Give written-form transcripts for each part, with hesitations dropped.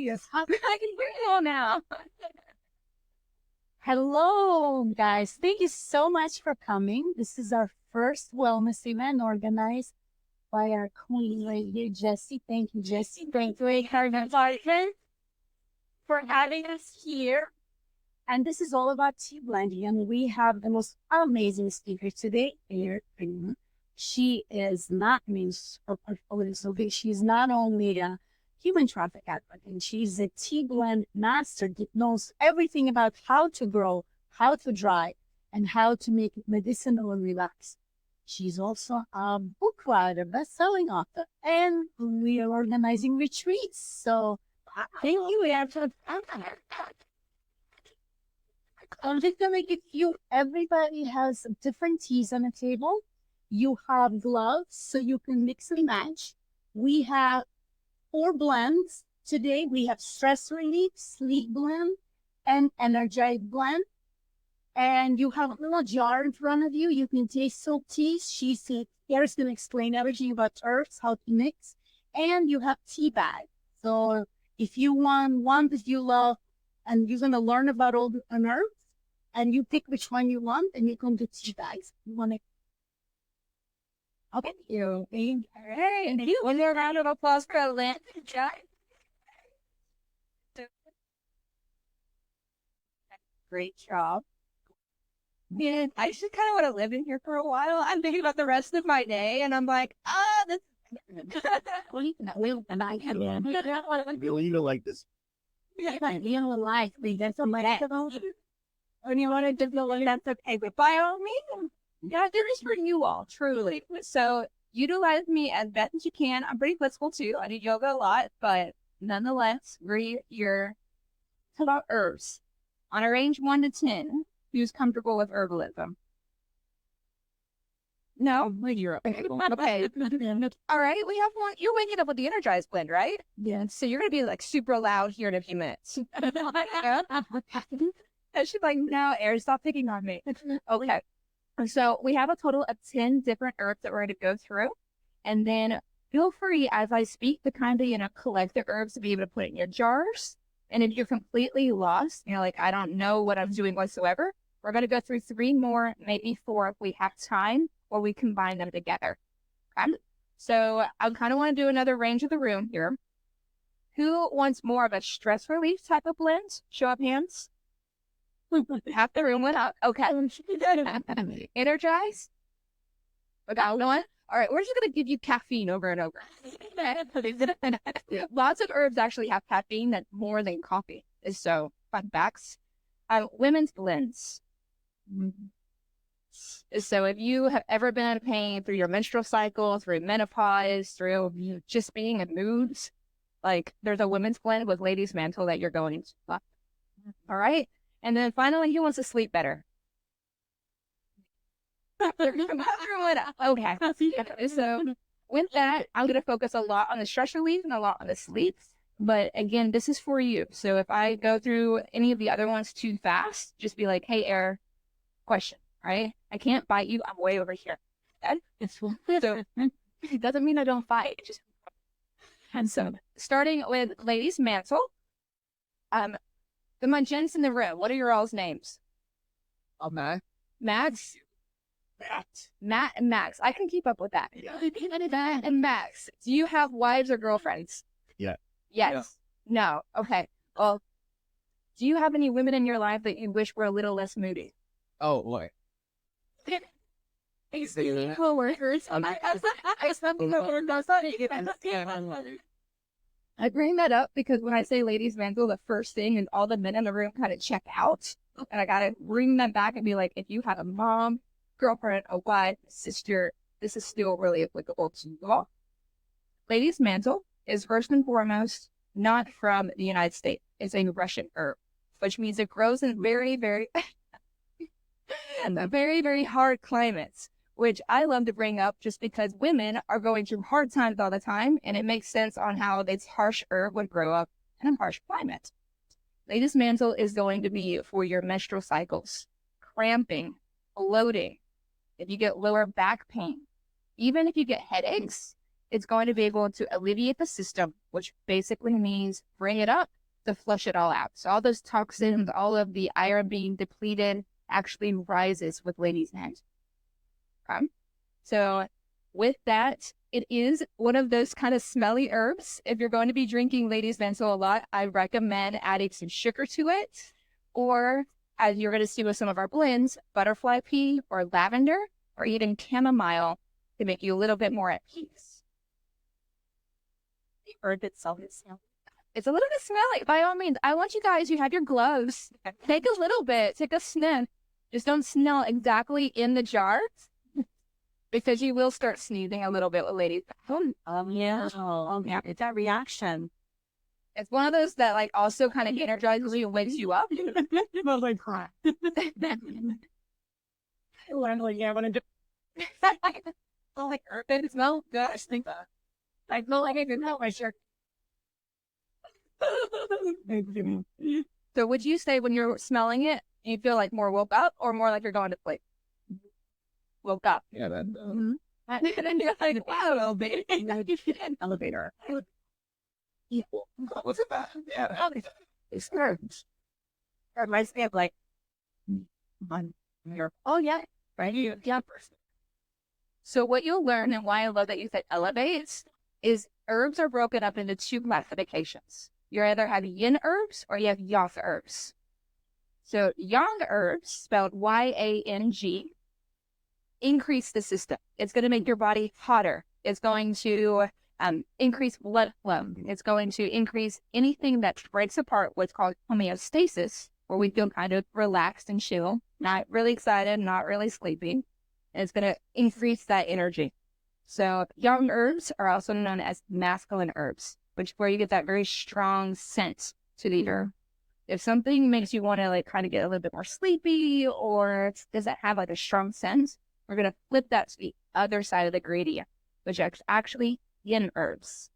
Yes, I can hear you all now. Hello, guys. Thank you so much for coming. This is our first wellness event organized by our queen lady, Jessie. Thank you, Jessie. Thank you, Karen for having us here. And this is all about tea blending. And we have the most amazing speaker today, Erin. She is not, I mean, her portfolio is so big. She's not only a human traffic advocate, she's a tea blend master that knows everything about how to grow, how to dry, and how to make it medicinal and relax. She's also a book writer, best-selling author, and we are organizing retreats. So thank you. I'm just gonna give you, everybody has different teas on the table. You have gloves so you can mix and match. We have 4 blends. Today we have stress relief, sleep blend, and energize blend. And you have a little jar in front of you. You can taste soap teas. Here's going to explain everything about herbs, how to mix. And you have tea bag. So if you want one that you love, and you're going to learn about all the herbs, and you pick which one you want, and you come to tea bags. You want to. Okay. All right. Thank you. One more round of applause for Lynn. Great job. Man, I just kind of want to live in here for a while. I'm thinking about the rest of my day, and I'm like, this. You don't like this. You know, life, that's on my head. And you want to feel like that's okay, but by all means, yeah, there is for you all, truly. So utilize me as best as you can. I'm pretty flexible too. I do yoga a lot, but nonetheless, read your about herbs. On a range 1 to 10, who's comfortable with herbalism? No? You're okay. All right, we have one. You're waking up with the Energized blend, right? Yeah. So you're going to be like super loud here in a few minutes. And she's like, no, Erin, stop picking on me. Okay. So we have a total of 10 different herbs that we're going to go through. And then feel free, as I speak, to kind of, collect the herbs to be able to put in your jars. And if you're completely lost, like, I don't know what I'm doing whatsoever, we're going to go through 3 more, maybe 4 if we have time, or we combine them together. Okay? So I kind of want to do another range of the room here. Who wants more of a stress relief type of blend? Show of hands. Half the room went up. Okay. Energize. We got one. All right, we're just going to give you caffeine over and over. Lots of herbs actually have caffeine that's more than coffee. So, fun facts. Women's blends. So if you have ever been in pain through your menstrual cycle, through menopause, through just being in moods, like there's a women's blend with Ladies Mantle that you're going to. All right. And then finally, who wants to sleep better? Okay. So with that, I'm going to focus a lot on the stress relief and a lot on the sleep. But again, this is for you. So if I go through any of the other ones too fast, just be like, hey, Air, question, right? I can't bite you. I'm way over here. So it doesn't mean I don't fight. And so starting with Ladies Mantle, the Munchins in the room, what are your all's names? Matt. Max? Matt and Max. I can keep up with that. Yeah. Matt and Max. Do you have wives or girlfriends? Yeah. Yes. No. Okay. Well, do you have any women in your life that you wish were a little less moody? Oh, boy. Co-workers. I bring that up because when I say Ladies Mantle, the first thing and all the men in the room kind of check out. And I got to bring them back and be like, if you had a mom, girlfriend, a wife, sister, this is still really applicable to you all. Ladies Mantle is first and foremost not from the United States. It's a Russian herb, which means it grows in very, very, very, very hard climates, which I love to bring up just because women are going through hard times all the time, and it makes sense on how this harsh herb would grow up in a harsh climate. Ladies Mantle is going to be for your menstrual cycles, cramping, bloating, if you get lower back pain, even if you get headaches, it's going to be able to alleviate the system, which basically means bring it up to flush it all out. So all those toxins, all of the iron being depleted actually rises with ladies' night. So with that, it is one of those kind of smelly herbs. If you're going to be drinking ladies' menthol a lot, I recommend adding some sugar to it. Or, as you're going to see with some of our blends, butterfly pea or lavender or even chamomile to make you a little bit more at peace. The herb itself is smelly. It's a little bit smelly. By all means, I want you guys who have your gloves, take a little bit, take a sniff. Just don't smell exactly in the jar because you will start sneezing a little bit with ladies. Yeah. It's that reaction. It's one of those that like also kind of energizes you and wakes you up. It smells like crap. Yeah, when I do. Oh, like earth and smell good. I think that. I feel like I can help my shirt. So would you say when you're smelling it, you feel like more woke up or more like you're going to sleep? Woke up. Yeah, that. And then you're like, wow, elevator. Elevator. What's it about? Yeah, It's herbs. It reminds me of like, on your, Oh, yeah. right? Yeah. So what you'll learn and why I love that you said elevates is herbs are broken up into two classifications. You either have yin herbs or you have yang herbs. So yang herbs, spelled Y-A-N-G, increase the system. It's going to make your body hotter. It's going to increase blood flow. It's going to increase anything that breaks apart what's called homeostasis, where we feel kind of relaxed and chill, not really excited, not really sleepy. And it's going to increase that energy. So yang herbs are also known as masculine herbs, which where you get that very strong scent to the herb. If something makes you want to like kind of get a little bit more sleepy or doesn't have like a strong scent, we're going to flip that to the other side of the gradient, which is actually yin herbs.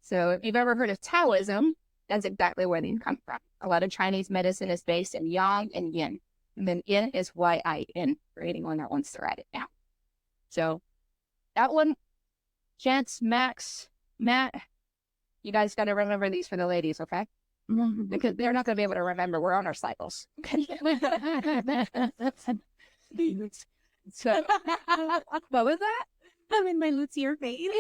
So if you've ever heard of Taoism, that's exactly where these come from. A lot of Chinese medicine is based in yang and yin. And then yin is Y-I-N for anyone that wants to write it down. So that one, Chance, Max, Matt, you guys got to remember these for the ladies, okay? Because they're not going to be able to remember. We're on our cycles. So, what was that? I'm in my luthier phase.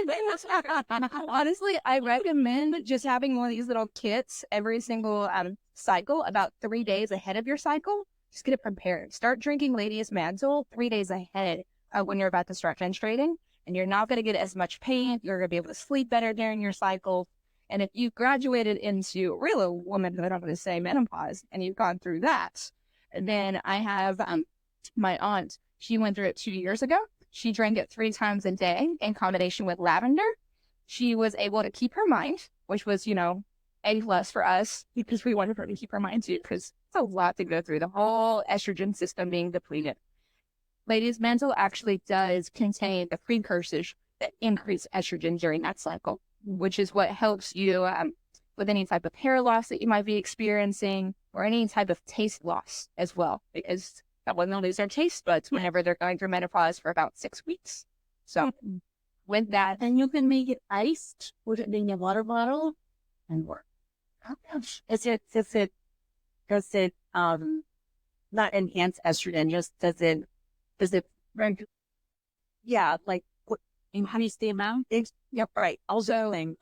Honestly, I recommend just having one of these little kits every single cycle, about 3 days ahead of your cycle. Just get it prepared. Start drinking Ladies Mantle 3 days ahead of when you're about to start menstruating, and you're not going to get as much pain. You're going to be able to sleep better during your cycle. And if you graduated into real womanhood, I'm going to say menopause, and you've gone through that, then I have my aunt. She went through it 2 years ago. She drank it 3 times a day in combination with lavender. She was able to keep her mind, which was, A+ for us because we wanted her to keep her mind too, because it's a lot to go through. The whole estrogen system being depleted. Ladies' Mantle actually does contain the precursors that increase estrogen during that cycle, which is what helps you with any type of hair loss that you might be experiencing or any type of taste loss as well, because that women lose their taste buds whenever they're going through menopause for about 6 weeks. So with that, And you can make it iced, put it in a water bottle, and work. Does it not enhance estrogen, just does it, yeah, like, what, increase the amount? Yep, right. Also, like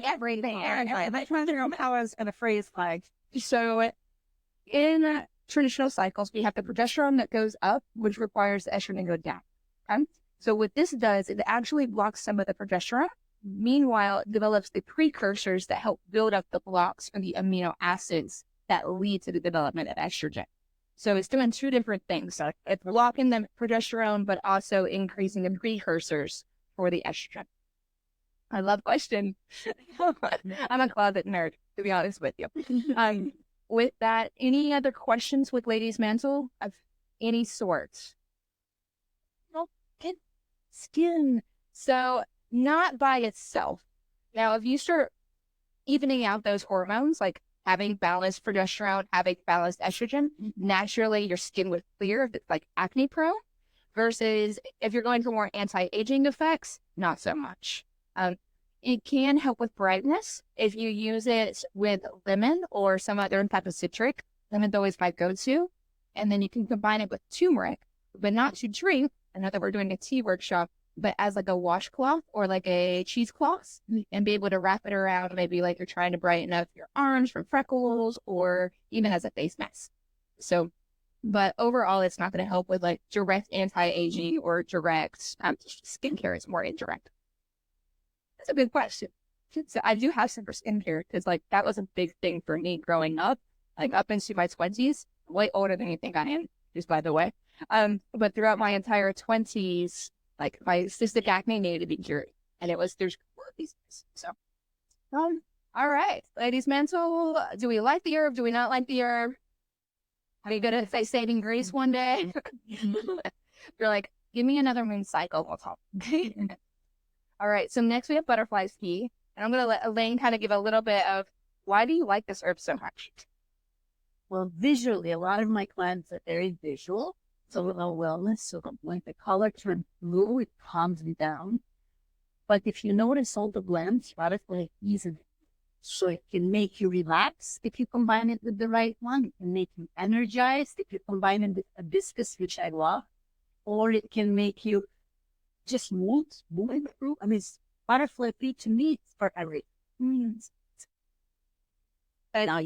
everything. I'm trying to figure out how I was going to phrase like, So in traditional cycles, we have the progesterone that goes up, which requires the estrogen to go down. Okay? So what this does, it actually blocks some of the progesterone. Meanwhile, it develops the precursors that help build up the blocks for the amino acids that lead to the development of estrogen. So it's doing 2 different things. So it's blocking the progesterone, but also increasing the precursors for the estrogen. I love question. I'm a closet nerd, to be honest with you. With that, any other questions with Ladies Mantle of any sort? Well, skin. So not by itself. Now, if you start evening out those hormones, like having balanced progesterone, having balanced estrogen, naturally your skin would clear if it's like acne prone. versus if you're going for more anti-aging effects, not so much. It can help with brightness if you use it with lemon or some other type of citric. Lemon's always my go-to. And then you can combine it with turmeric, but not to drink. I know that we're doing a tea workshop, but as like a washcloth or like a cheesecloth, and be able to wrap it around, maybe like you're trying to brighten up your arms from freckles or even as a face mask. So, but overall, it's not going to help with like direct anti-aging or direct skincare. It's more indirect. That's a good question. So I do have some for skincare because like that was a big thing for me growing up, like up into my 20s, way older than you think I am, just by the way. But throughout my entire 20s, like my cystic acne needed to be cured, and there's these things. So, all right, ladies, mental. Do we like the herb? Do we not like the herb? Are you gonna say saving grace one day? You're like, give me another moon cycle. We'll talk. All right, so next we have butterfly pea, and I'm gonna let Elaine kind of give a little bit of why do you like this herb so much? Well, visually, a lot of my clients are very visual. So a little wellness. So when the color turns blue, it calms me down. But if you notice all the blends, butterfly peas, so it can make you relax if you combine it with the right one. It can make you energized if you combine it with hibiscus, which I love. Or it can make you just move through. I mean, butterfly pea to me is for everything. Now,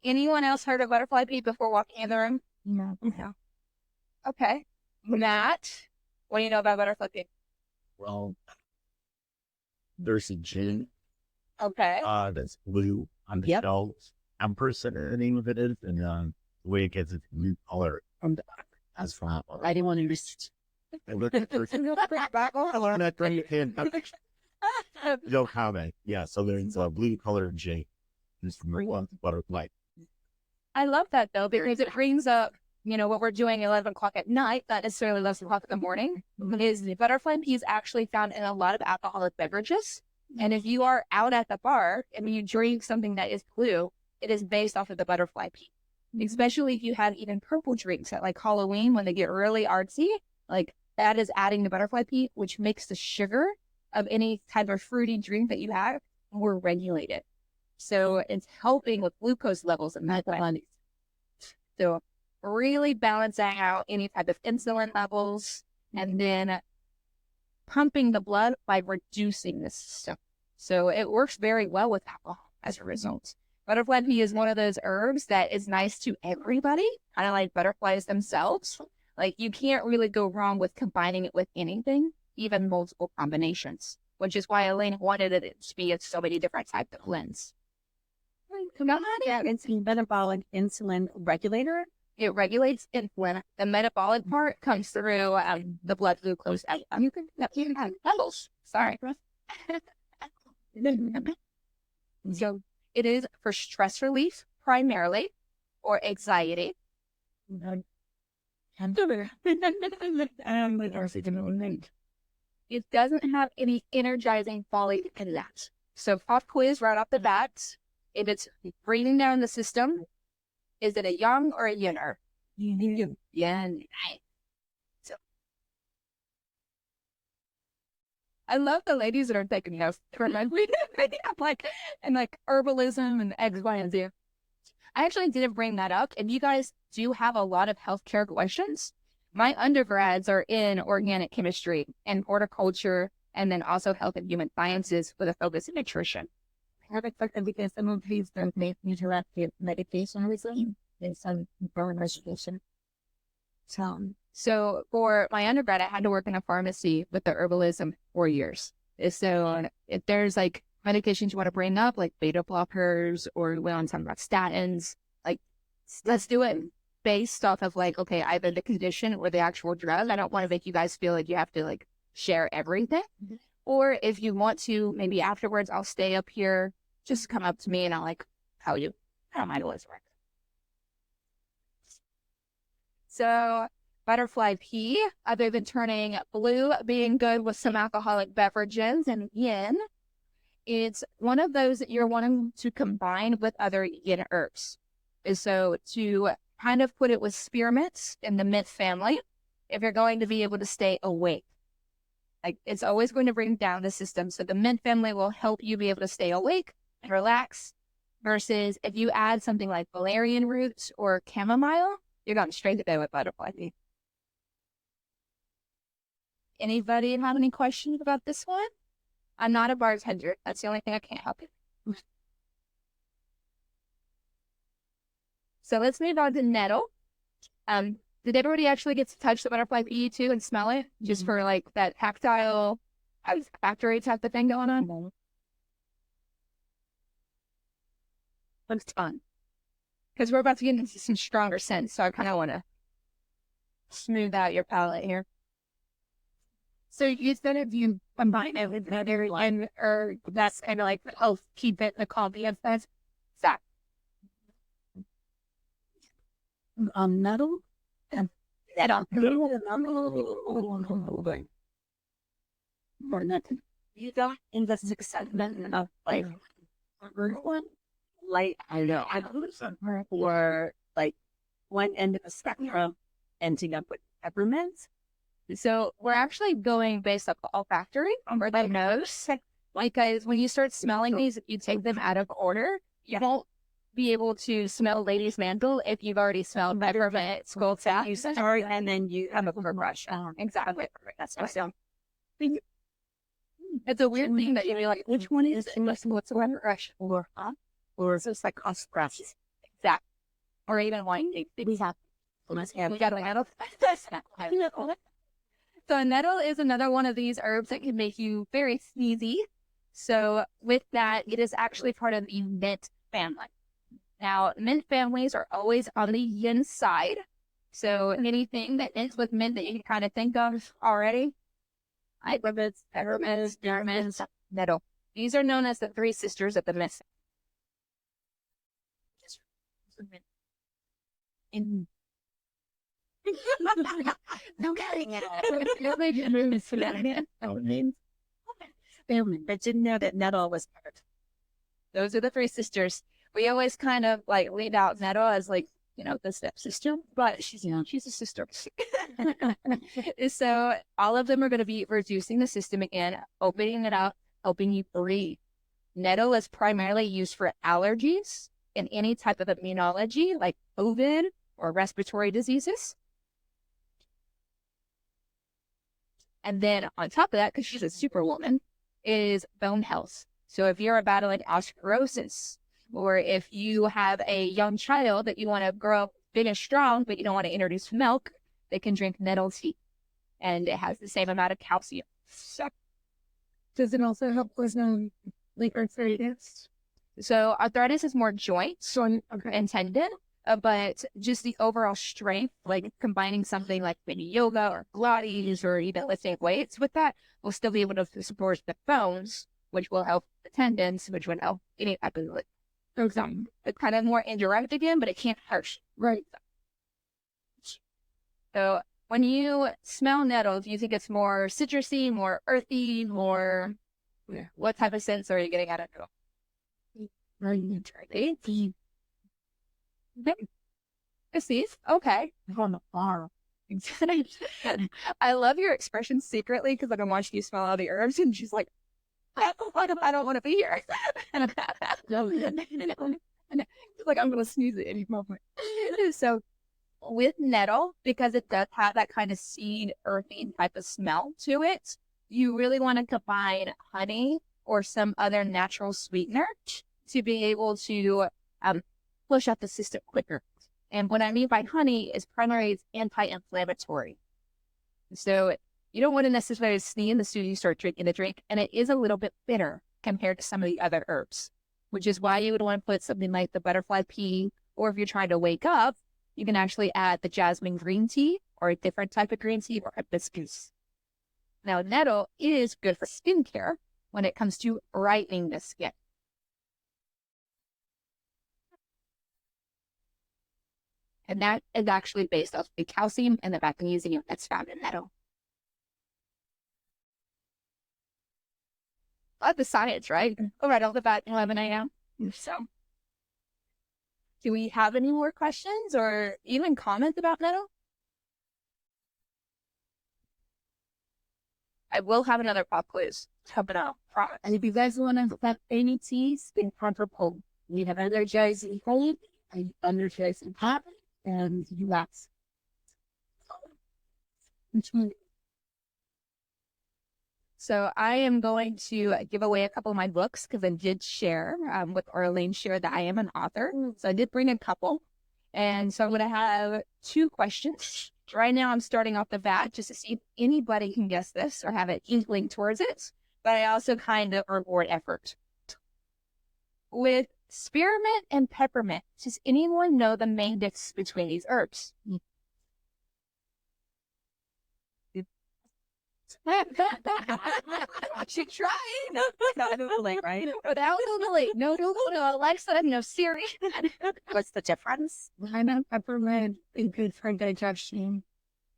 anyone else heard of butterfly pea before walking in the room? No. Okay. Matt, what do you know about butterfly pea? Well, there's a gin Okay. that's blue on the shelf. I'm the name of it is, and the way it gets its blue color from the back. That's fine. I didn't want to risk it. I learned that from no comment. Yeah, so there's a blue colored gin. This butterfly. I love that though, because it brings up, what we're doing at 11 o'clock at night, not necessarily 11 o'clock in the morning, is the butterfly pea is actually found in a lot of alcoholic beverages. And if you are out at the bar and you drink something that is blue, it is based off of the butterfly pea. Especially if you have even purple drinks at like Halloween when they get really artsy, like that is adding the butterfly pea, which makes the sugar of any type of fruity drink that you have more regulated. So it's helping with glucose levels in that body. So really balancing out any type of insulin levels and then pumping the blood by reducing the system. So it works very well with alcohol as a result. Butterfly pea is one of those herbs that is nice to everybody, kind of like butterflies themselves. Like you can't really go wrong with combining it with anything, even multiple combinations, which is why Elaine wanted it to be so many different types of blends. Yeah, it's a metabolic insulin regulator. It regulates insulin. The metabolic part comes through the blood glucose. You can have levels. Sorry. So it is for stress relief primarily, or anxiety. It doesn't have any energizing quality in that. So pop quiz right off the bat. If it's breathing down the system, is it a yang or a yin herb? Yin. So I love the ladies that are taking notes. like herbalism and X, Y, and Z. I actually didn't bring that up. If you guys do have a lot of healthcare questions, my undergrads are in organic chemistry and horticulture, and then also health and human sciences with a focus in nutrition. Because some of these don't make interactive meditation recently. There's some burn restoration. So for my undergrad, I had to work in a pharmacy with the herbalism 4 years. So if there's like medications you want to bring up, like beta blockers, or we want to talk about statins, like let's do it based off of like, okay, either the condition or the actual drug. I don't want to make you guys feel like you have to like share everything. Mm-hmm. Or if you want to, maybe afterwards, I'll stay up here, just come up to me and I'll like tell you how my doors work. So butterfly pea, other than turning blue, being good with some alcoholic beverages and yin, it's one of those that you're wanting to combine with other yin herbs. So to kind of put it with spearmint in the mint family, if you're going to be able to stay awake. Like, it's always going to bring down the system. So the mint family will help you be able to stay awake and relax, versus if you add something like valerian roots or chamomile, you're going straight to bed with butterfly tea. Anybody have any questions about this one? I'm not a bartender. That's the only thing I can't help you. So let's move on to nettle. Did everybody actually get to touch the butterfly pea too and smell it? Just for like that tactile factory type of thing going on? Looks fun. Because we're about to get into some stronger scents, so I kind of want to smooth out your palate here. So you said if you combine it with another line, or that's kind of like help keep it the coffee effect. Exactly. Nettle? Nettle. Or nothing. You got in the segment of like one light, I know, or like one end of the spectrum ending up with peppermint. So we're actually going based off the olfactory or the nose. Because when you start smelling these, if you take them out of order, you won't be able to smell Lady's Mantle if you've already smelled peppermint, skull tap, And then you have a brush. Exactly. That's what I'm saying. It's a weird thing that you'd be like, which one is it? What's the word brush? Or it's just like cost brush. Exactly. Or even wine. We have. We got a nettle. So nettle is another one of these herbs that can make you very sneezy. So with that, it is actually part of the mint family. Now, mint families are always on the yin side. So anything that ends with mint that you can kind of think of already. Peppermints, nettle. These are known as the three sisters of the mint. No kidding. But didn't know that nettle was part. Those are the three sisters. We always kind of like lead out nettle as like, you know, the stepsister, but she's a sister. So all of them are going to be reducing the system again, opening it up, helping you breathe. Nettle is primarily used for allergies and any type of immunology like COVID or respiratory diseases. And then on top of that, because she's a superwoman, is bone health. So if you're battling osteoporosis, or if you have a young child that you want to grow up big and strong, but you don't want to introduce milk, they can drink nettle tea. And it has the same amount of calcium. So, Does it also help with like arthritis? So arthritis is more joints and tendon, but just the overall strength, like combining something like maybe yoga or Pilates or even lifting weights with that, will still be able to support the bones, which will help the tendons, which would help any type of like, it's kind of more indirect again, but it can't hurt. Right. So when you smell nettle, do you think it's more citrusy, more earthy, more... Yeah. What type of scents are you getting out of nettle? Right. Okay. On the farm. I love your expression secretly because like I'm watching you smell all the herbs and she's like, I don't want to be here. And like I'm gonna sneeze at any moment. So with nettle, because it does have that kind of seed earthy type of smell to it, you really want to combine honey or some other natural sweetener to be able to push out the system quicker. And what I mean by honey is primarily it's anti-inflammatory. So you don't want to necessarily sneeze as soon as you start drinking the drink. And it is a little bit bitter compared to some of the other herbs, which is why you would want to put something like the butterfly pea, or if you're trying to wake up, you can actually add the jasmine green tea or a different type of green tea or hibiscus. Now, nettle is good for skincare when it comes to brightening the skin. And that is actually based off the calcium and the magnesium that's found in nettle. Love the science, right? All right, all the bat 11 a.m. So, do we have any more questions or even comments about nettle? I will have another pop quiz coming up, promise. And if you guys want to have any teas, in purple, we have energizing cold and energizing hot, and relax. So I am going to give away a couple of my books because I did share with Arlene shared that I am an author. So I did bring a couple. And so I'm going to have 2 questions. Right now I'm starting off the bat just to see if anybody can guess this or have an inkling towards it. But I also kind of reward effort. With spearmint and peppermint, does anyone know the main difference between these herbs? She tried. Not Googling, right? Without Googling. No Google, no Alexa, no Siri. What's the difference? I know peppermint is good for digestion.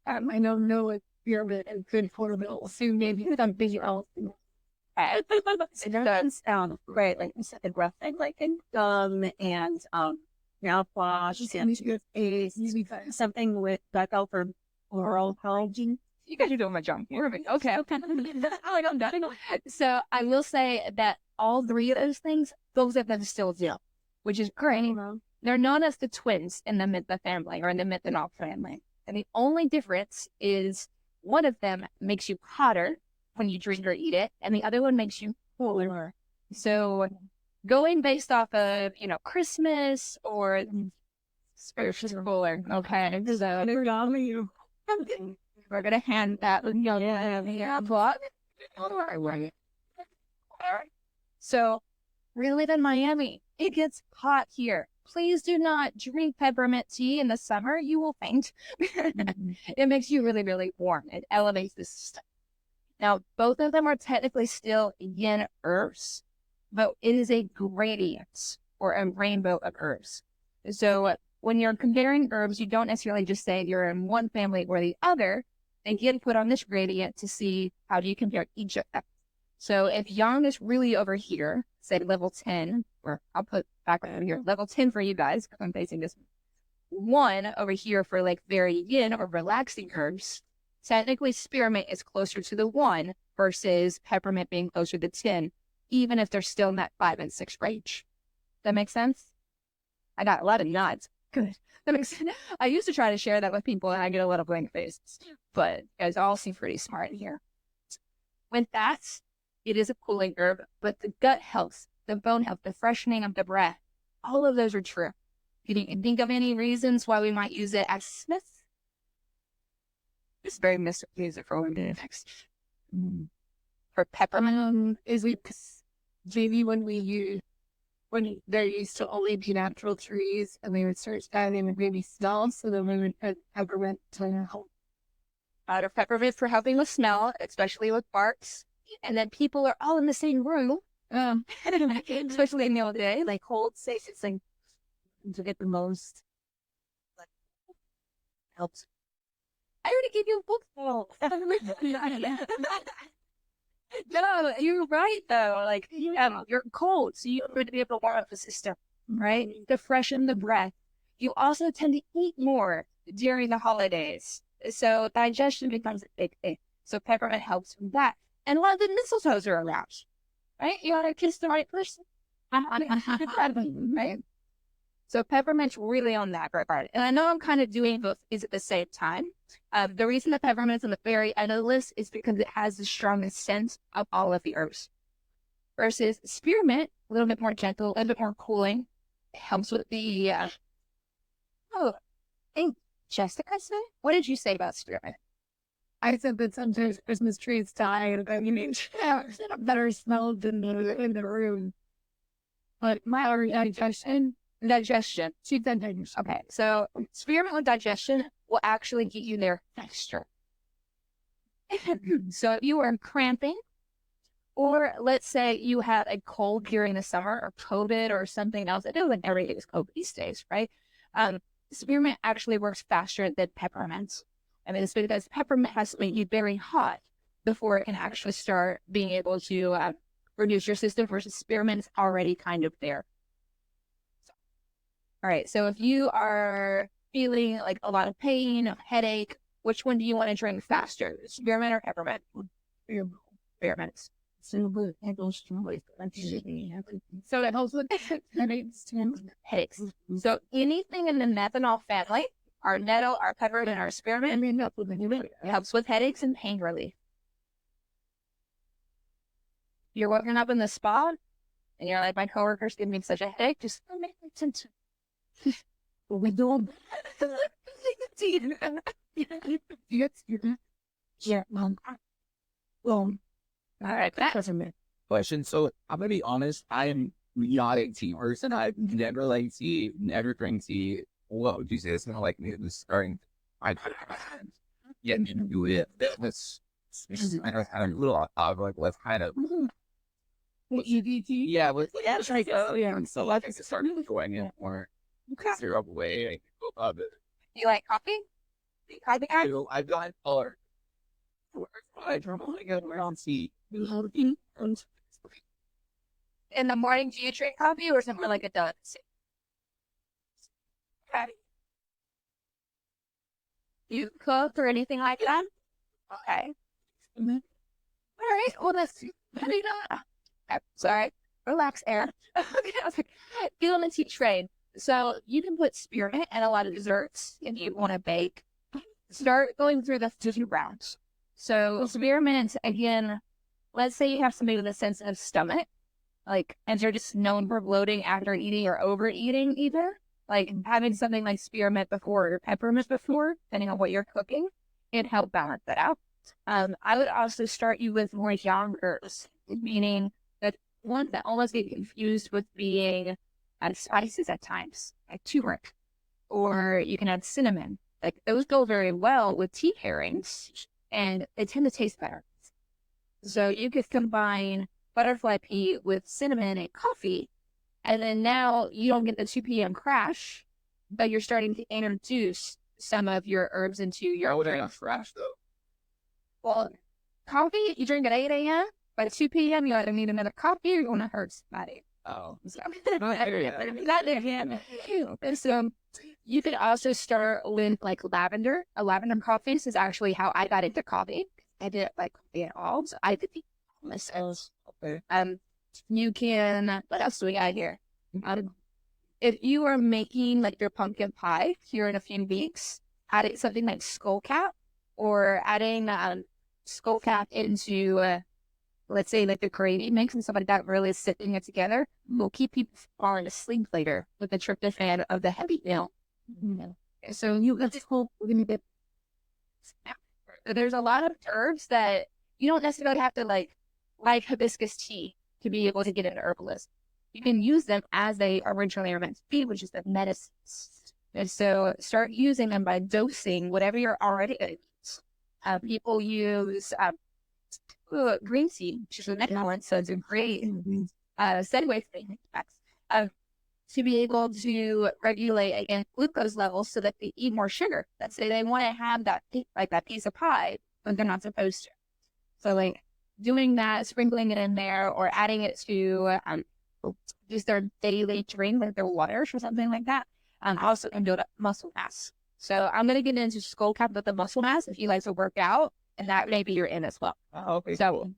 I don't know what spearmint is good for, but also maybe something else. It doesn't sound great, like you said, breath thing, like in gum and mouthwash and something with gut health or oral hygiene. You guys are doing my job. Okay. So I will say that all 3 of those things, those of them still do, which is great. They're known as the twins in the Mentha family or in the Menthanol family. And the only difference is one of them makes you hotter when you drink or eat it, and the other one makes you cooler. So going based off of, Christmas or spiritual cooler. Okay. So we're going to hand that book. So we live in Miami. It gets hot here. Please do not drink peppermint tea in the summer. You will faint. It makes you really, really warm. It elevates the system. Now, both of them are technically still yin herbs, but it is a gradient or a rainbow of herbs. So when you're comparing herbs, you don't necessarily just say you're in one family or the other. They get put on this gradient to see how do you compare each of them. So if yang is really over here, say level 10, or I'll put back over here, level 10 for you guys, because I'm facing this 1 over here for like very yin or relaxing herbs. Technically, spearmint is closer to the 1 versus peppermint being closer to 10, even if they're still in that 5 and 6 range. That makes sense? I got a lot of nods. Good. That makes sense. I used to try to share that with people and I get a lot of blank faces, but you guys all seem pretty smart in here. With that, it is a cooling herb, but the gut health, the bone health, the freshening of the breath, all of those are true. Can you think of any reasons why we might use it as Smith? It's very mystic music for what we're next. For peppermint. Is it maybe when there used to only be natural trees and they would start adding the baby smells, so then we would put peppermint to help. Out of peppermint for helping with smell, especially with barks. And then people are all in the same room, especially in the old day, like cold, safe, it's like to get the most helps. I already gave you a book. No, you're right though. Like you're cold, so you're going to be able to warm up the system, right? To freshen the breath. You also tend to eat more during the holidays, so digestion becomes a big thing. So peppermint helps with that. And a lot of the mistletoes are around, right? You want to kiss the right person, right? So peppermint's really on that regard. And I know I'm kind of doing both these at the same time. The reason that peppermint's on the very end of the list is because it has the strongest scent of all of the herbs. Versus spearmint, a little bit more gentle, a little bit more cooling. It helps with the, I think Jessica said, what did you say about spearmint? I said that sometimes Christmas trees die and you need better smell than in the room. But my digestion. Okay, so spearmint with digestion will actually get you there faster. So if you are cramping, or let's say you have a cold during the summer or COVID or something else, I know like every day is COVID these days, right? Spearmint actually works faster than peppermint. I mean, it's because peppermint has to make you very hot before it can actually start being able to reduce your system, versus spearmint is already kind of there. All right, so if you are feeling like a lot of pain, a headache, which one do you want to drink faster, spearmint or peppermint? experiments. So that helps with headaches too. Headaches. So anything in the methanol family, our nettle, our peppermint, and our spearmint, it helps with headaches and pain relief. You're waking up in the spa, and you're like, my coworker's giving me such a headache. Just make attention. we don't. Yeah, well, All right, that Question. So I'm gonna be honest. I'm not a tea person. I've never liked tea, never drank tea. What would you say? It's not like me starting. I get into it. That's I had a little like let's kind of. Yeah, that's right. Yeah, so I think it started enjoying it more. Clear up away. I love it. you like coffee? I've got color. I don't want to go around tea. In the morning, do you drink coffee or something like a donut? Okay. You cook or anything like that? Okay. All right. Well, that's very not. Sorry. Relax, Aaron. Okay. I was like, get on the tea train. So you can put spearmint in a lot of desserts if you want to bake. Start going through the 2 rounds. So spearmint, again, let's say you have somebody with a sensitive stomach, like, and they're just known for bloating after eating or overeating either. Like having something like spearmint before or peppermint before, depending on what you're cooking, it help balance that out. I would also start you with more young herbs, meaning that ones that almost get confused with being spices at times, like turmeric, or you can add cinnamon. Like those go very well with tea pairings, and they tend to taste better. So you could combine butterfly pea with cinnamon and coffee, and then now you don't get the 2 p.m. crash, but you're starting to introduce some of your herbs into your How would I drink. not crash though? Well, coffee, you drink at 8 a.m., by 2 p.m., you either need another coffee or you're going to hurt somebody. Oh, So, and so you could also start with like lavender. A lavender coffee is actually how I got into coffee. I didn't like coffee at all, so I did the myself. okay. You can, what else do we got here? If you are making like your pumpkin pie here in a few weeks, adding something like skullcap or adding skullcap into, let's say like the gravy mix and something like that, really sitting it together will keep people falling asleep later with the tryptophan of the heavy meal. So you get this whole, there's a lot of herbs that you don't necessarily have to like hibiscus tea to be able to get into herbalist. You can use them as they originally are meant to be, which is the medicines. And so start using them by dosing whatever you're already going to use. People use green tea, which is a medicine, so it's a great segue thing to be able to regulate again glucose levels so that they eat more sugar. Let's say they want to have that piece of pie, but they're not supposed to. So like doing that, sprinkling it in there, or adding it to just their daily drink, like their water or something like that, also can build up muscle mass. So I'm gonna get into skullcap with the muscle mass if you like to work out, and that maybe you're in as well. Oh, okay. So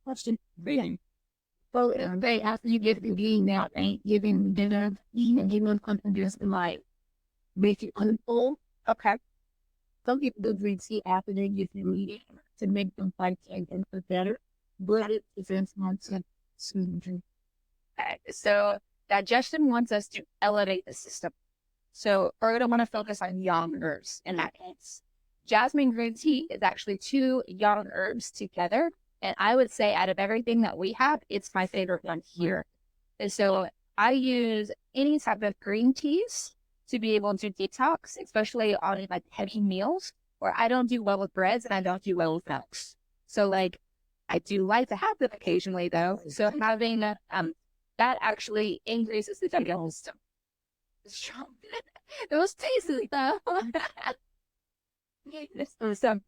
question. Well, they after you get the being now, ain't giving dinner, eating, giving something just like make it unfull. okay. Some people do drink tea after they get their meeting to make them fight and feel better. But it depends on some drink. Okay, so digestion wants us to elevate the system. So we're going to want to focus on young herbs in that case. Jasmine green tea is actually 2 young herbs together. And I would say out of everything that we have, it's my favorite one here. And so I use any type of green teas to be able to detox, especially on like heavy meals, where I don't do well with breads and I don't do well with milks. So like I do like to have them occasionally though. So having that actually increases the digestive system. It was tasty though. So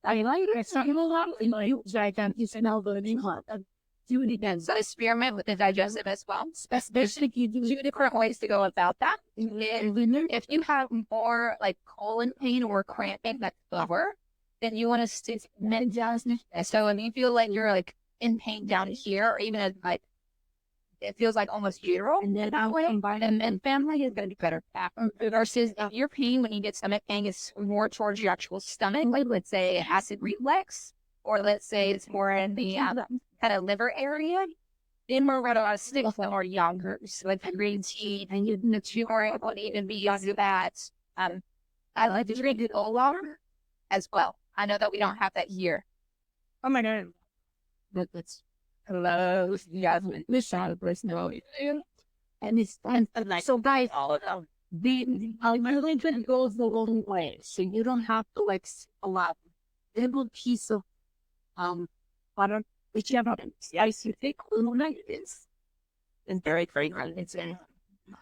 I like it. It's not a lot of you said now learning how to do it again. so experiment with the digestive as well. Especially you do 2 different ways to go about that. If you have more like colon pain or cramping that's lower, then you want to stick med jasmine. So if you feel like you're like in pain down here, or even like it feels like almost uteral, and then that way, and family is going to be better. Versus if your pain when you get stomach pain is more towards your actual stomach, like let's say acid reflux, or let's say it's more in the kind of liver area, then we're going to stick with more yogurts, like green tea, and you are able to even be used to that. I like to drink it all water as well. I know that we don't have that here. Oh my God. That's hello, Jasmine. This sound personal. And it's fun. So guys, all of them. My religion goes the long way, so you don't have to like a lot. Little piece of butter, which you have on ice. You take little nuggets. And very fragrant. It's in.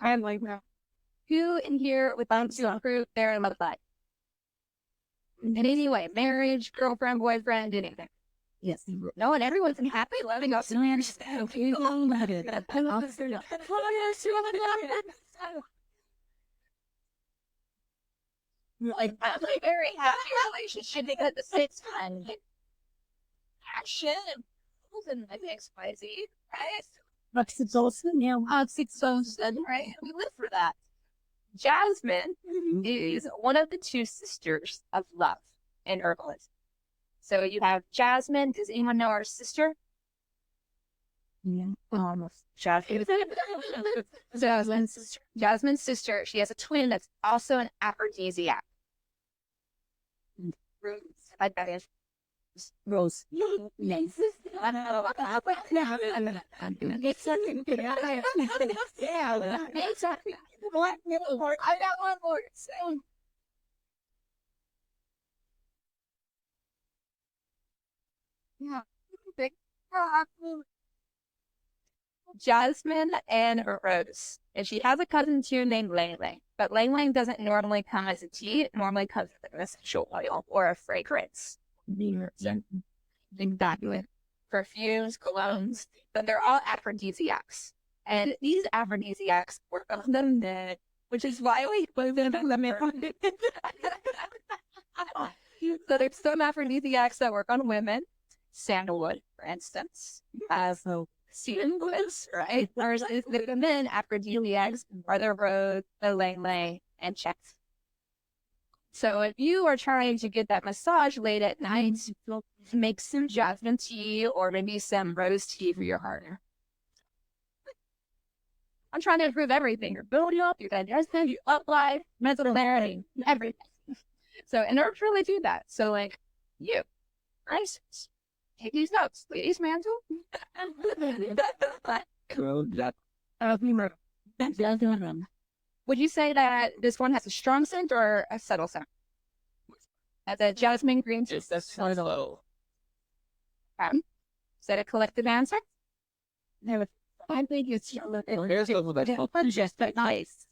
I like that. Who in here with some fruit there in my butt? And anyway, marriage, girlfriend, boyfriend, anything. Yes. No, and everyone's happy, loving us. Like, I'm a very happy relationship because the six and action and XYZ, right? Oxytocin, right? We live for that. Jasmine is one of the two sisters of love in herbalism. So you have Jasmine. Does anyone know our sister? Yeah, almost. Jasmine's sister. Jasmine's sister. She has a twin that's also an aphrodisiac. Rose. I bet it's Rose. Nice. Exactly. I got one more. Yeah. Big Jasmine and Rose. And she has a cousin too named Lang Lang. But Lang Lang doesn't normally come as a tea. It normally comes as an essential oil or a fragrance. Exactly. Perfumes, colognes. But they're all aphrodisiacs. And these aphrodisiacs work on the men, which is why we put them in the mirror. So there's some aphrodisiacs that work on women. Sandalwood, for instance, so cedarwoods, right? There's the men aphrodisiacs, Brother Rose, the Lang Lang, and Checks. So if you are trying to get that massage late at night, make some jasmine tea or maybe some rose tea for your partner. I'm trying to improve everything. Your building up, your digestion, your up life, mental clarity, everything. So in order to really do that, so like you, for instance, take these notes, ladies, mantle. Would you say that this one has a strong scent or a subtle scent? As a jasmine green tea. That's low. Is that a collective answer? No, I think it's Here's just nice.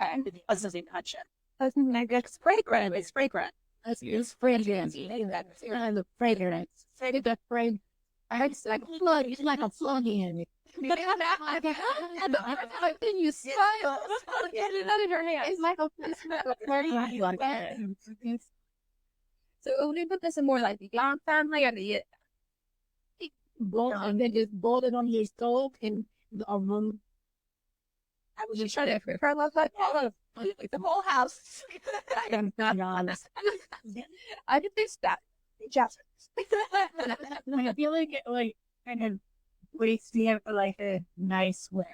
Okay. Doesn't touch it. Doesn't make it fragrant. It's fragrant. It's fragrance. And the fragrance. Say the fragrance. It's like flood. It's like a flood in it. Then you smile. Get it out of your hand. It's like a So when we put this in more like the young family or the and then just boil it on your stove in a room. I was just trying to I love that like the whole house. I'm not honest. I did this that. Just I feel like it like kind of wasting it for like a nice way.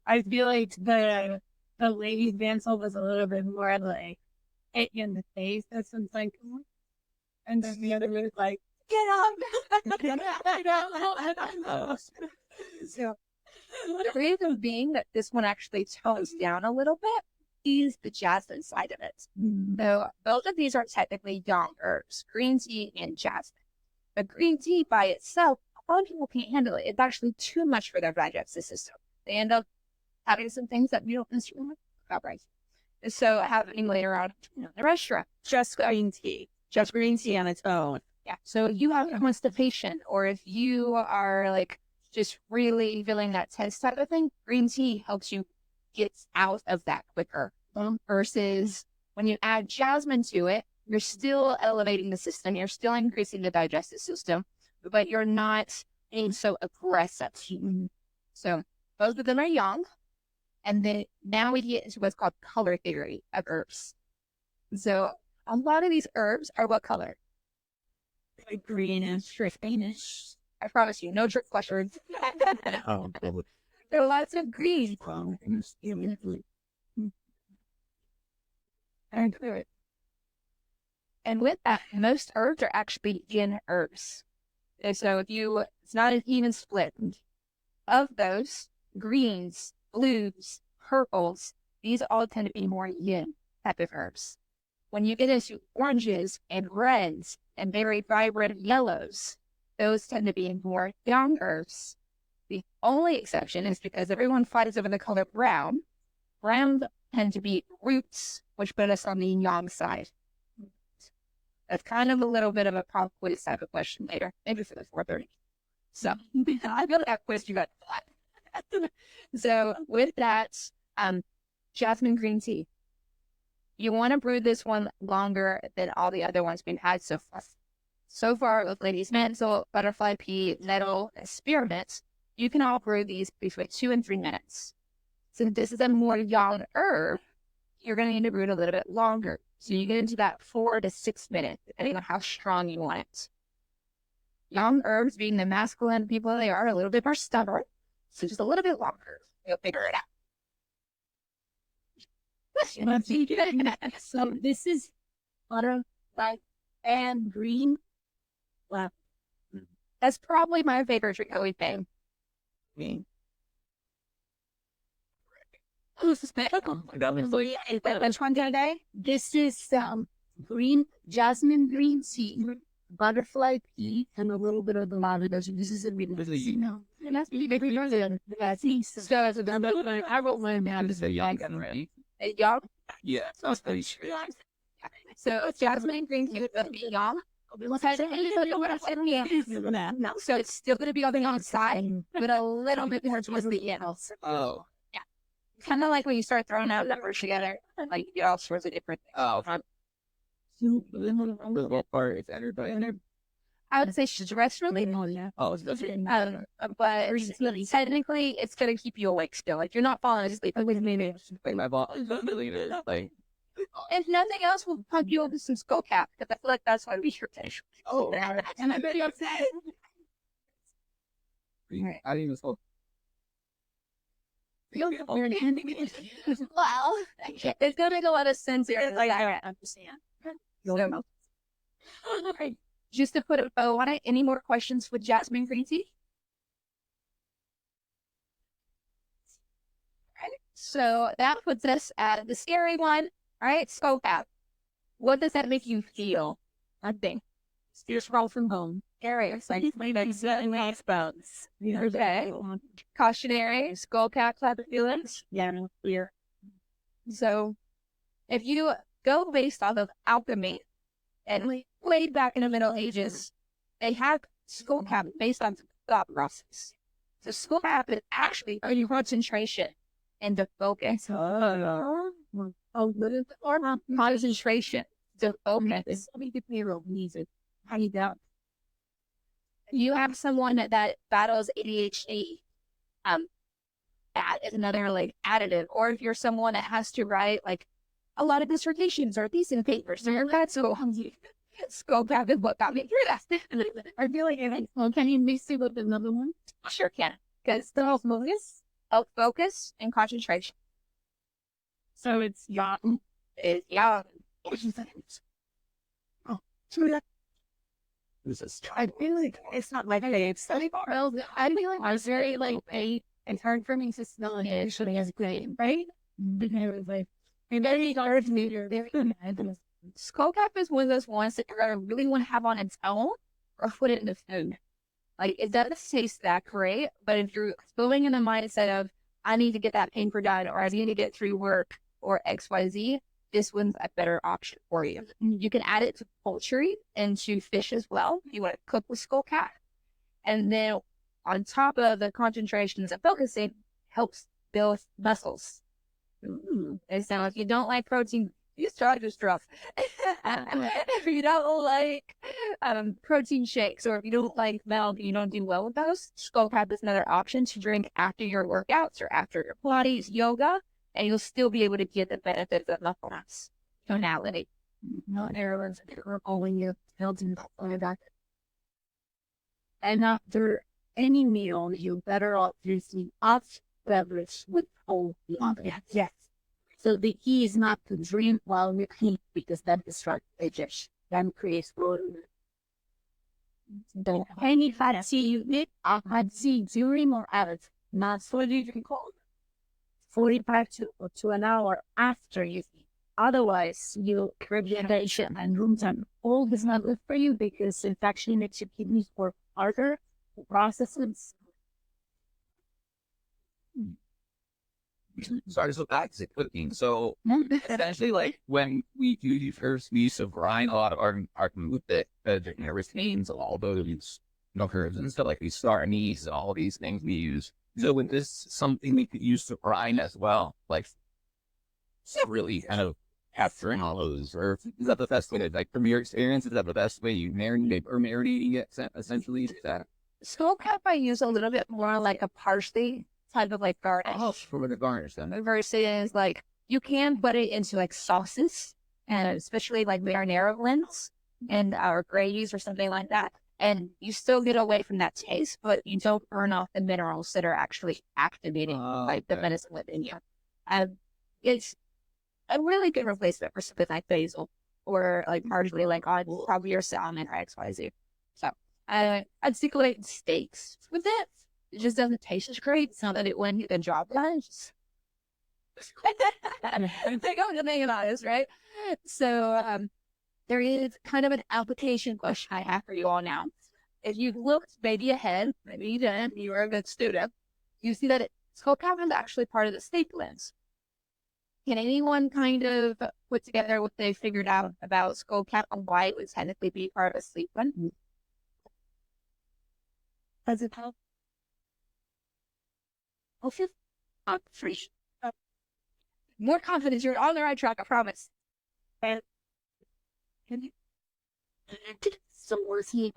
I feel like the ladies' dancehall was a little bit more like hit you in the face. That's like, and then the other was like, get up. So the reason being that this one actually tones down a little bit is the jasmine side of it. So both of these are technically yang herbs, green tea and jasmine. But green tea by itself, a lot of people can't handle it. It's actually too much for their digestive system. They end up having some things that we don't necessarily about right. So having later on in the restaurant, just green tea on its own. Yeah. So if you have constipation, or if you are like just really feeling that tense type of thing, green tea helps you get out of that quicker. Versus when you add jasmine to it, you're still elevating the system. You're still increasing the digestive system, but you're not being so aggressive. So both of them are young. And then now we get into what's called color theory of herbs. So a lot of these herbs are what color? Like greenish, greenish. I promise you, no trick questions. Oh, There are lots of green. And with that, most herbs are actually yin herbs. And so it's not an even split. Of those, greens, blues, purples, these all tend to be more yin type of herbs. When you get into oranges and reds and very vibrant yellows, those tend to be more yang herbs. The only exception is because everyone fights over the color brown. Brown tend to be roots, which put us on the yang side. That's kind of a little bit of a pop quiz type of question later, maybe for the 4:30. So I feel that quiz you got. So with that, jasmine green tea. You want to brew this one longer than all the other ones we've had so far. So far with ladies' mantle, butterfly pea, nettle, and spearmint, you can all brew these between 2 and 3 minutes. Since this is a more young herb, you're going to need to brew it a little bit longer. So you get into that 4 to 6 minutes, depending on how strong you want it. Young herbs, being the masculine people they are, a little bit more stubborn. So just a little bit longer. You'll figure it out. So this is butterfly and green. Wow. That's probably my favorite drink that we've made. Which one today? This is green, jasmine green tea, butterfly pea, and a little bit of the lavender. This is a bit and that's really big. I wrote my man is a young right? Young? Yeah. So jasmine green tea is going to be young. No, so it's still going to be on the outside, but a little bit more towards the end. Oh. Yeah. Kind of like when you start throwing out numbers together, like you get all sorts of different things. Oh. Or it's everybody. I would say stress related. Oh, it's just But technically, it's going to keep you awake still. Like you're not falling asleep. like my boss. Like, If nothing else, we'll pump you over some skull cap because I feel like that's why we your attention. oh, And I'm very upset. I didn't even smoke. Wow. It's going to make a lot of sense here. Like, I understand. Alright. Just to put a bow on it, any more questions with jasmine green tea? Right. So that puts us at the scary one. All right, skull cap. What does that make you feel? Nothing. You're scroll from home. Scary. It's like nice bones. okay. Cautionary. Skull cap type of feelings. Yeah, no fear. So if you go based off of alchemy, and way back in the Middle Ages, they have skull cap based on thought process. So skull cap is actually a concentration and the focus. Concentration. The focus. How you down? You have someone that battles ADHD. That is another like additive. Or if you're someone that has to write like a lot of dissertations or thesis papers, so that's so skull cap is what got me through that. I feel like can you mix it with another one? Sure can. Because The whole focus. focus and concentration. So it's young. Is young. This is I feel like it's not like it's study well. I feel like I was very like it's hard for me to smell it actually as great, right? Because it was like very hard to meet very good. Skull cap is one of those ones that you're gonna really want to have on its own or put it in the food. Like it doesn't taste that great, but if you're going in the mindset of I need to get that paper done or I need to get through work or XYZ, this one's a better option for you. You can add it to poultry and to fish as well. You want to cook with skull cap. And then on top of the concentrations and focusing, helps build muscles. And so if you don't like protein, These drugs are rough. If you don't like protein shakes, or if you don't like milk, you don't do well with those, Skull Cap is another option to drink after your workouts or after your Pilates, yoga, and you'll still be able to get the benefits of muscle mass tonality. Not everyone's calling you building that. And after any meal, you better off using hot beverage with cold water. Yes. So the key is not to drink while you eat, because that distracts digestion. Then creates bloating. Any fatty you eat, fatty during or after, not so you drink cold. 45 to an hour after you eat. Otherwise, you digestion and room time. Cold is not good for you because it actually makes your kidneys work harder to process it. Sorry, so back to cooking. So essentially, like when we do the first use of brine, a lot of our food that retains all those herbs and stuff, like these star anise and all these things we use. So with this, something we could use to brine as well, like really kind of capturing all those herbs. Is that the best way to, like, from your experience, is that the best way you marinating it, essentially? Is that? Skull Cap I use a little bit more like a parsley type of like garnish. Oh, for the garnish then. Versus like you can put it into like sauces, and especially like marinara blends and or gravies or something like that. And you still get away from that taste, but you don't burn off the minerals that are actually activating like the medicine within you. It's a really good replacement for something like basil or like parsley, like on probably your salmon or XYZ. So I'd stick with steaks with it. It just doesn't taste as great. It's not that it wouldn't get the job done. It's just... They go to being honest, right? So there is kind of an application question I have for you all now. If you've looked maybe ahead, maybe you didn't, you were a good student, you see that Skull Cap is actually part of the sleep lens. Can anyone kind of put together what they figured out about Skull Cap and why it would technically be part of a sleep lens? Does it help? Oh, I'm free. More confidence. You're on the right track, I promise. And can you some more sleep?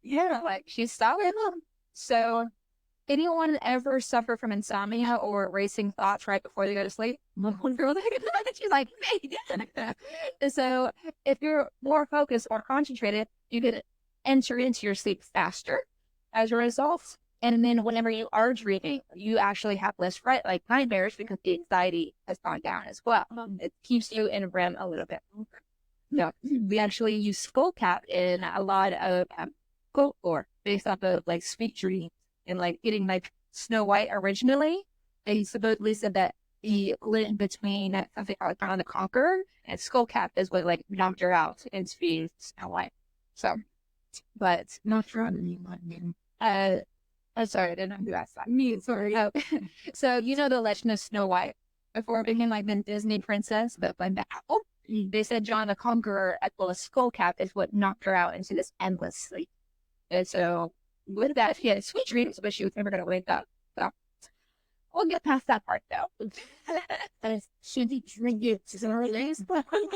Yeah, like she's solid. So, anyone ever suffer from insomnia or racing thoughts right before they go to sleep? One girl, she's like, me. So, if you're more focused or concentrated, you can enter into your sleep faster as a result. And then whenever you are dreaming, you actually have less like nightmares because the anxiety has gone down as well. It keeps you in REM a little bit longer. No, we actually use Skull Cap in a lot of folklore based off of like sweet dreams and like getting like Snow White originally. They supposedly said that the link between something called John the Conqueror and Skull Cap is what like knocked her out into being Snow White. So, but not sure. I'm sorry, I didn't know who asked that. Me, sorry. Oh. So, you know the Legend of Snow White? Before it became like the Disney princess, but by the apple, they said John the Conqueror, as well as Skull Cap, is what knocked her out into this endless sleep. And so, with that, she had sweet dreams, but she was never going to wake up. So, we'll get past that part, though. Should he drink it? Is it her legs?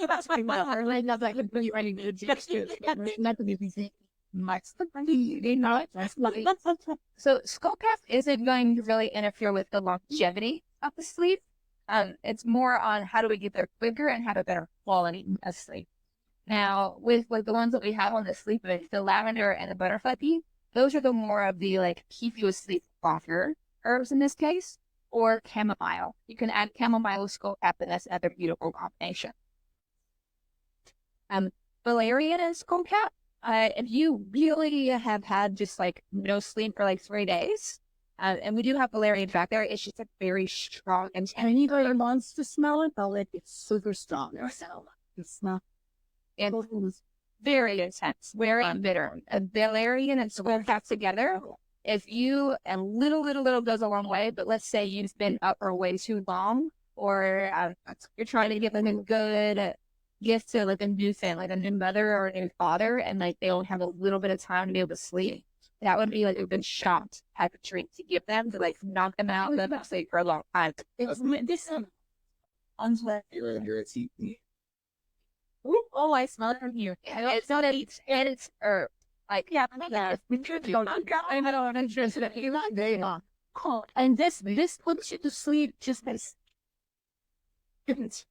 That's my mother. Her legs, not like really ready to just do it. Not to be busy. So Skull Cap isn't going to really interfere with the longevity of the sleep. It's more on how do we get there quicker and have a better quality of sleep. Now, with like the ones that we have on the sleep aid, the lavender and the butterfly pea, those are the more of the like keep you asleep longer herbs in this case, or chamomile. You can add chamomile with Skull Cap, and that's another beautiful combination. Valerian and Skull Cap. If you really have had just like no sleep for like 3 days, and we do have valerian back there, it's just a very strong and anybody wants to smell it, they'll let it super strong. It's not. And very intense, very bitter. Valerian and Skull Cap together. If you and little goes a long way, but let's say you've been up for way too long, or you're trying to give them a good gift to like a new family, like a new mother or a new father, and like they only have a little bit of time to be able to sleep, that would be like a good shot type of drink to give them to like knock them out and sleep for a long time. You're a TV. Oh, I smell it from here. It's not it's herb. Like we could don't I don't interested in you not day on. Cool. And this puts you to sleep just as it's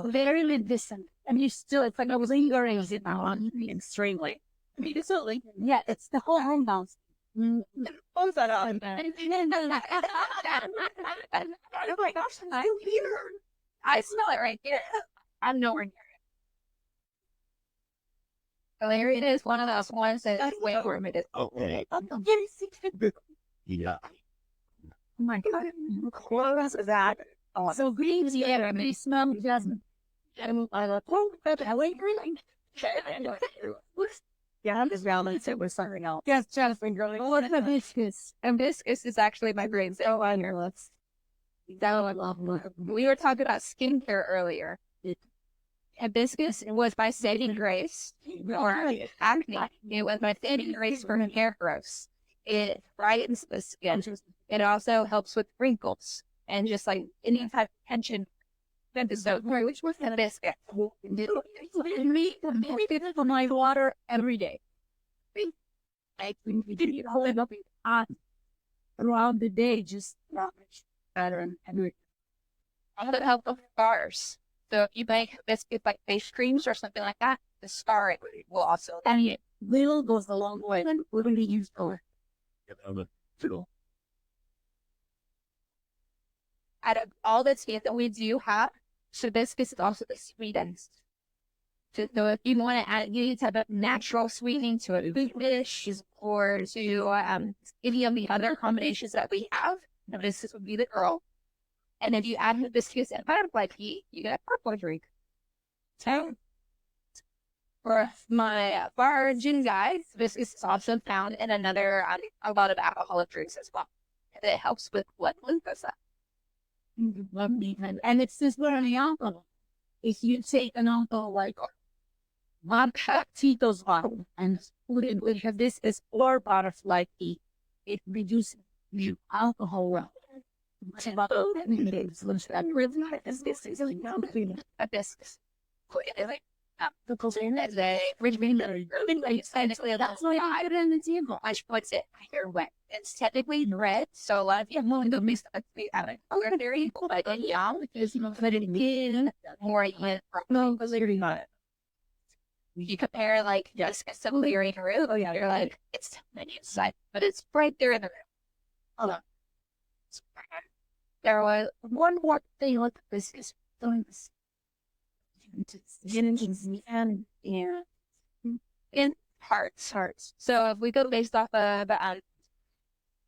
very medicinal. And you still, it's like I was lingering it now on me extremely. Medicinally. Yeah, it's the whole hormones. Oh, that on. Oh my gosh, I smell it right here. I'm nowhere near it. So here it is, one of those ones that's way over it is. Okay. Yeah. Oh my god. What is that? Oh, So green the air, and they smell jasmine. yeah, I'm just round and say we're something else. Yes, jasmine girl. What hibiscus? Hibiscus is actually my brain's on your list. That I love. We were talking about skincare earlier. Hibiscus was my saving grace for acne. It was my saving grace for hair growth. It brightens the skin. It also helps with wrinkles and just like any type of tension. So, which was hibiscus. Me for my water every day. I hold up throughout the day, just better and Also help with scars. So if you make hibiscus like face creams or something like that, the scar will also. and it little goes a long way. Really useful. Out of all the teas that we do have, hibiscus is also the sweetest. So if you want to add any type of natural sweetening to a food dish or to any of the other combinations that we have, hibiscus would be the girl. And if you add hibiscus and butterfly pea, you get a purple drink. So for my bar gin guys, hibiscus is also found in a lot of alcoholic drinks as well. And it helps with blood glucose. And it's just very alcohol. If you take an alcohol like vodka, Tito's bottle, and put it with hibiscus or butterfly pea, it reduces the alcohol level. Hibiscus. As a Richmond, that's why I put it in the table. I puts it here wet. It's technically red, so a lot of people want to mix it out. We're very cool, but yeah, because you know, put it in more because they're not. You compare like just a celery to root, oh yeah, you're like it's tiny inside, but it's right there in the root. Hold on. There was one more thing with this is doing this. In hearts. So if we go based off of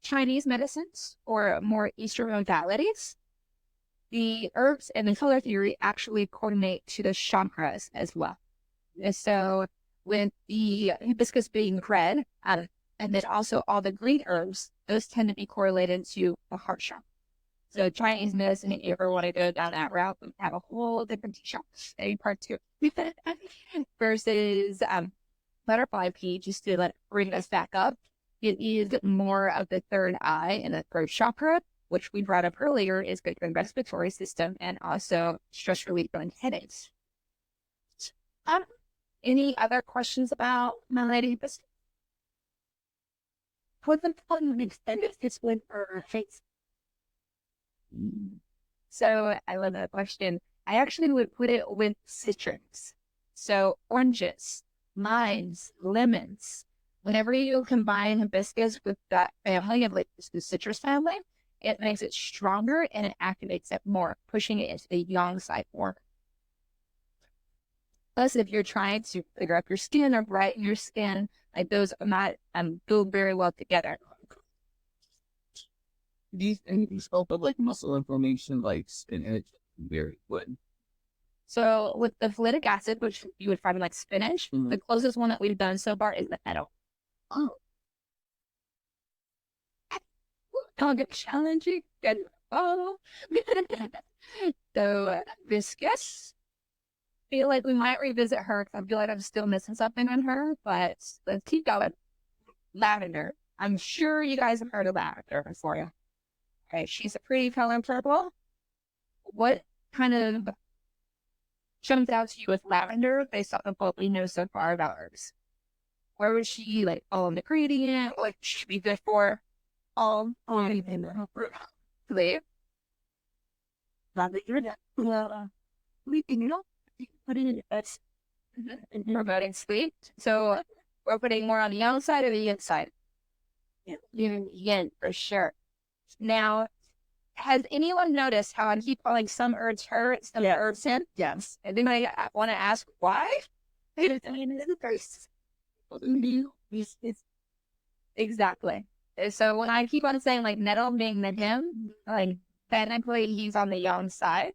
Chinese medicines or more Eastern modalities, the herbs and the color theory actually coordinate to the chakras as well. And so with the hibiscus being red, and then also all the green herbs, those tend to be correlated to the heart chakra. So Chinese medicine, if you ever want to go down that route, we have a whole different shops, a part two. Versus butterfly pea, just to bring us back up, it is more of the third eye and the throat chakra, which we brought up earlier is good for the respiratory system and also stress relief and headaches. Any other questions about my lady hibiscus? Put them on an extended with her face. So I love that question. I actually would put it with citrus. So oranges, limes, lemons. Whenever you combine hibiscus with that family of like the citrus family, it makes it stronger and it activates it more, pushing it into the yang side more. Plus, if you're trying to clear up your skin or brighten your skin, like those are not go very well together. These things help with like muscle inflammation, like spinach, very good. So with the folic acid, which you would find in like spinach, the closest one that we've done so far is the nettle. Oh. Don't get challenging. Oh. So hibiscus. Feel like we might revisit her because I feel like I'm still missing something on her, but let's keep going. Lavender. I'm sure you guys have heard of lavender before you. Okay, she's a pretty color purple. What kind of jumps out to you with lavender based off of what we know so far about herbs? Where would she like all in the ingredient? What should be good for? All in the flavor. Well, we can put it in it's promoting sleep. So we're putting more on the outside or the inside? Yeah, for sure. Now, has anyone noticed how I keep calling some herbs her and some herbs him? Yes. And then I want to ask why? Exactly. So when I keep on saying like nettle being the him, like technically he's on the young side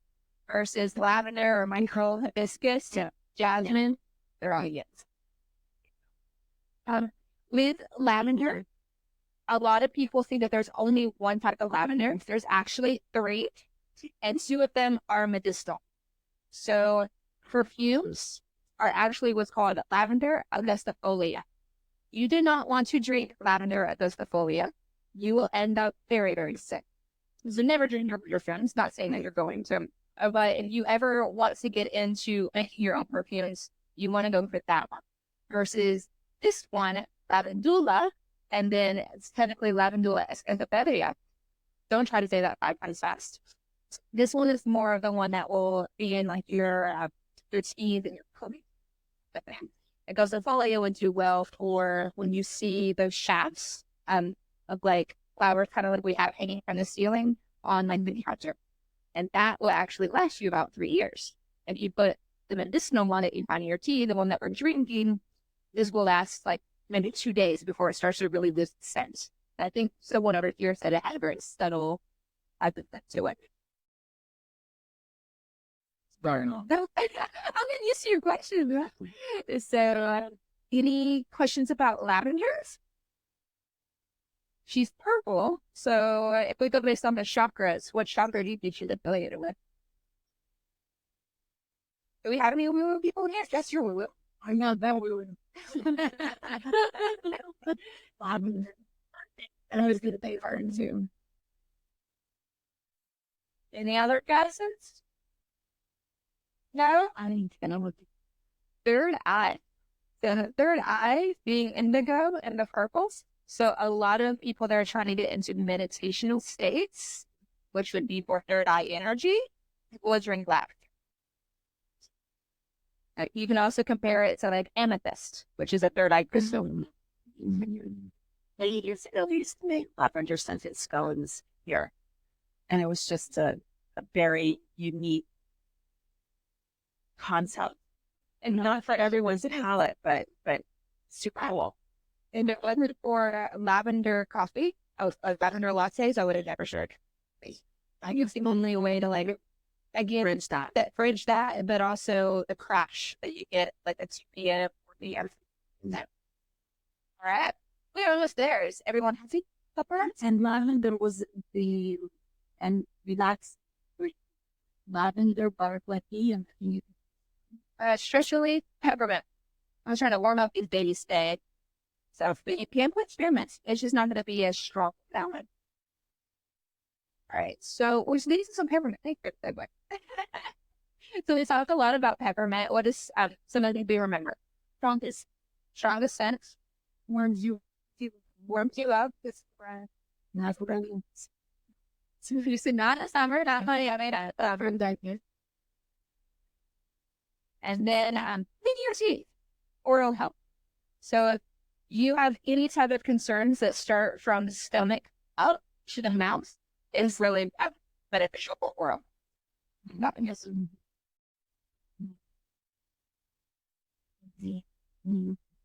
versus lavender or micro hibiscus, jasmine, they're all yes. With lavender, a lot of people think that there's only one type of lavender. There's actually 3, and 2 of them are medicinal. So perfumes are actually what's called lavender augustifolia. You do not want to drink lavender augustifolia. You will end up very, very sick. So never drink your perfumes. Not saying that you're going to. But if you ever want to get into making your own perfumes, you want to go for that one. Versus this one, lavandula, and then it's technically lavandula escamperia. Don't try to say that 5 times fast. This one is more of the one that will be in like your teeth and your clothing. Augustifolia would do well for when you see those shafts of like flowers, kind of like we have hanging from the ceiling on like the counter. And that will actually last you about 3 years. If you put the medicinal one that you find in your tea, the one that we're drinking, this will last like maybe 2 days before it starts to really lose the scent. And I think someone over here said it had a very subtle type of scent to it. Sorry, no. I'm getting used to your question. So, any questions about lavenders? She's purple, so if we go based on the chakras, what chakra do you think she's affiliated with? Do we have any woo-woo people in here? That's your woo-woo. I'm not that woo. And I was going to pay for it too. Any other guesses? No? I need to know. Third eye. The third eye being indigo and the purples. So a lot of people that are trying to get into meditational states, which would be for third eye energy, will drink lavender. You can also compare it to like amethyst, which is a third eye crystal. They used to make lavender scented scones here. And it was just a very unique concept. And not for everyone's palate, but super cool. And it wasn't for lavender coffee, lavender lattes, I would have never shared. I guess the only way to like, again, fridge that, but also the crash that you get, like the 2 p.m. or p.m. All right. We're almost there. Is everyone happy? And lavender was and relaxed lavender bark like and Structurally peppermint. I was trying to warm up these babies today. So you can put spearmint. It's just not going to be as strong that one. All right. So we're needing some peppermint. Thank you for that. So we talked a lot about peppermint. What is something to be remembered? Strongest scent. Warms you up. This not for so you said not a summer, not honey, I made a for darkness. And then cleaning your teeth, oral health. So if you have any type of concerns that start from the stomach up to the mouth, it's really beneficial for oral.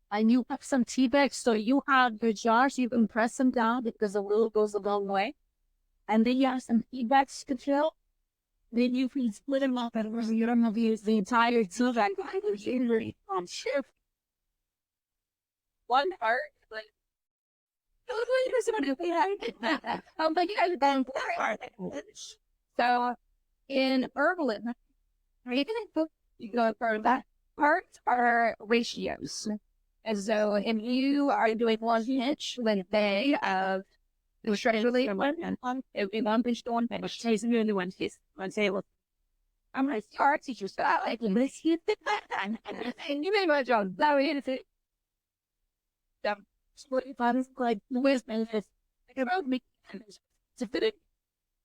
And you have some tea bags, so you have the jars, you can press them down because the little goes a long way. And then you have some tea bags to fill. Then you can split them up and you don't have to use the entire tea bag. Shift one part, like, so in herbalism, you go for that. Parts are ratios. And so if you are doing 1 inch, let's say, of It was really one it we want to stone and chasing the one case on table. I'm like art teacher, so I like let's hit the and you made my job. That way it. Split funds like the wisdom is like about me to fit it.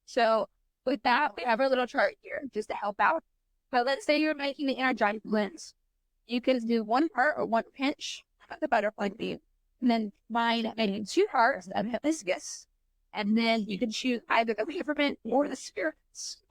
So with that, we have our little chart here just to help out. But let's say you're making the energized lens. You can do one part or one pinch of the butterfly beam, and then combine maybe two parts of hibiscus, and then you can choose either the peppermint or the spirits.